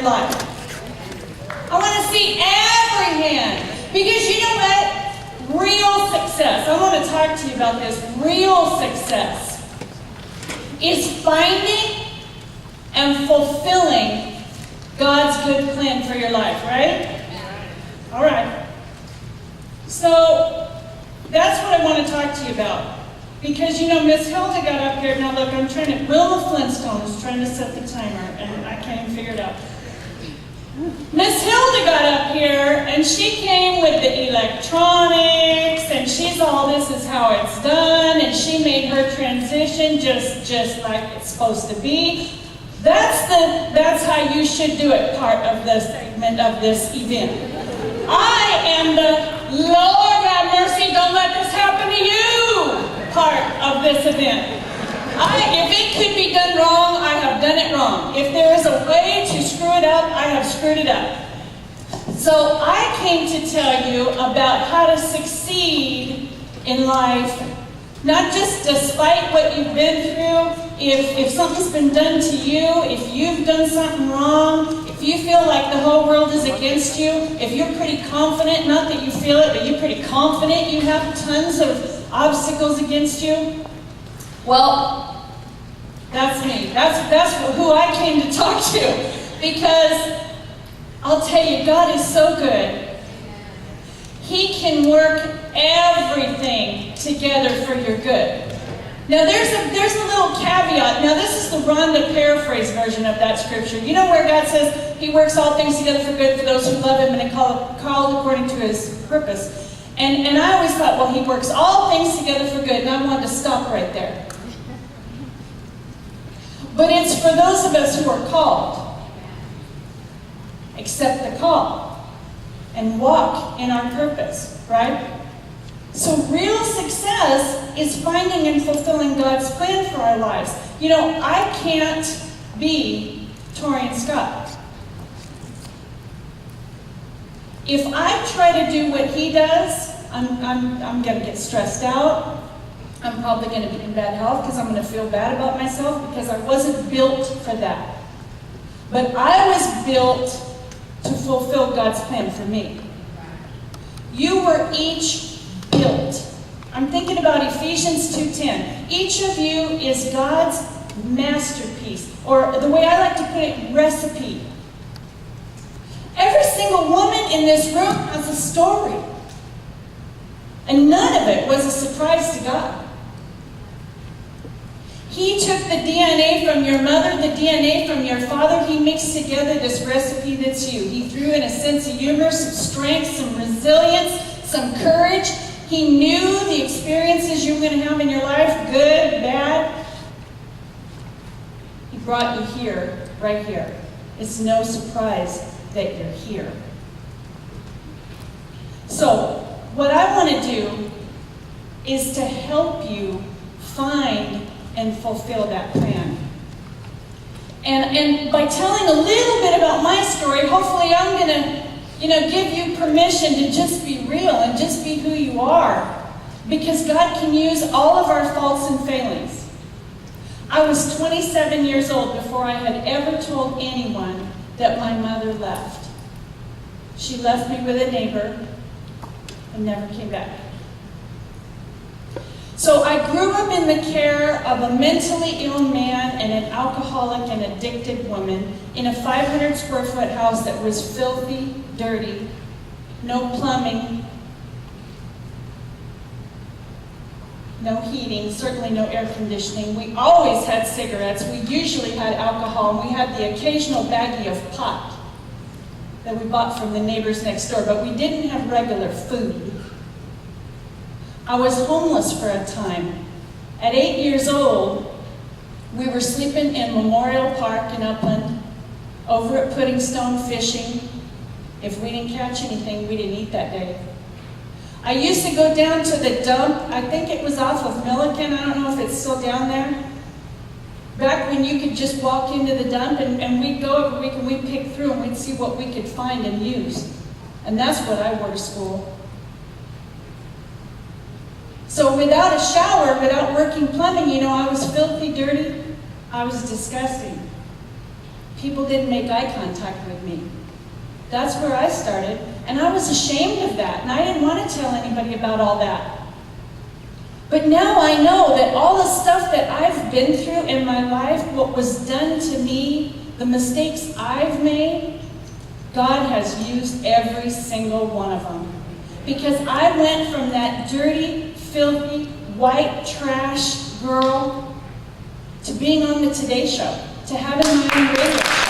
life. I want to see every hand. Because you know what? Real success, I want to talk to you about this. Real success is finding and fulfilling God's good plan for your life, right? All right. So that's what I want to talk to you about. Because, you know, Miss Hilda got up here. Now, look, Wilma Flintstone is trying to set the timer, and I can't even figure it out. Miss Hilda got up here, and she came with the electronics, and she's all, this is how it's done, and she made her transition just like it's supposed to be. That's how you should do it, part of the segment of this event. I am the Lord have mercy, don't let this happen to you part of this event. If it could be done wrong, I have done it wrong. If there is a way to screw it up, I have screwed it up. So I came to tell you about how to succeed in life, not just despite what you've been through. If something's been done to you, if you've done something wrong, if you feel like the whole world is against you, if you're pretty confident, not that you feel it, but you're pretty confident you have tons of obstacles against you, well, that's me. That's who I came to talk to. Because I'll tell you, God is so good. He can work everything together for your good. Now there's a little caveat. Now this is the Rhonda paraphrase version of that scripture. You know where God says He works all things together for good for those who love Him and are called according to His purpose. And I always thought, well, He works all things together for good. And I wanted to stop right there. But it's for those of us who are called. Accept the call and walk in our purpose, right? So real success is finding and fulfilling God's plan for our lives. You know, I can't be Torian Scott. If I try to do what he does, I'm going to get stressed out. I'm probably going to be in bad health because I'm going to feel bad about myself because I wasn't built for that. But I was built to fulfill God's plan for me. You were each built. I'm thinking about Ephesians 2:10. Each of you is God's masterpiece, or the way I like to put it, recipe. Every single woman in this room has a story. And none of it was a surprise to God. He took the DNA from your mother, the DNA from your father. He mixed together this recipe that's you. He threw in a sense of humor, some strength, some resilience, some courage. He knew the experiences you were going to have in your life, good, bad. He brought you here, right here. It's no surprise that you're here. So, what I want to do is to help you find and fulfill that plan. And by telling a little bit about my story, hopefully I'm going to, give you permission to just be real and just be who you are. Because God can use all of our faults and failings. I was 27 years old before I had ever told anyone that my mother left. She left me with a neighbor and never came back. So I grew up in the care of a mentally ill man and an alcoholic and addicted woman in a 500 square foot house that was filthy, dirty, no plumbing, no heating, certainly no air conditioning. We always had cigarettes. We usually had alcohol, and we had the occasional baggie of pot that we bought from the neighbors next door, but we didn't have regular food. I was homeless for a time. At 8 years old, we were sleeping in Memorial Park in Upland, over at Pudding Stone fishing. If we didn't catch anything, we didn't eat that day. I used to go down to the dump. I think it was off of Milliken. I don't know if it's still down there. Back when you could just walk into the dump, and we'd go every week and we'd pick through and we'd see what we could find and use. And that's what I wore to school. So without a shower, without working plumbing, I was filthy, dirty. I was disgusting. People didn't make eye contact with me. That's where I started, and I was ashamed of that, and I didn't want to tell anybody about all that. But now I know that all the stuff that I've been through in my life, what was done to me, the mistakes I've made, God has used every single one of them. Because I went from that dirty, filthy, white trash girl to being on the Today Show, to having my own radio.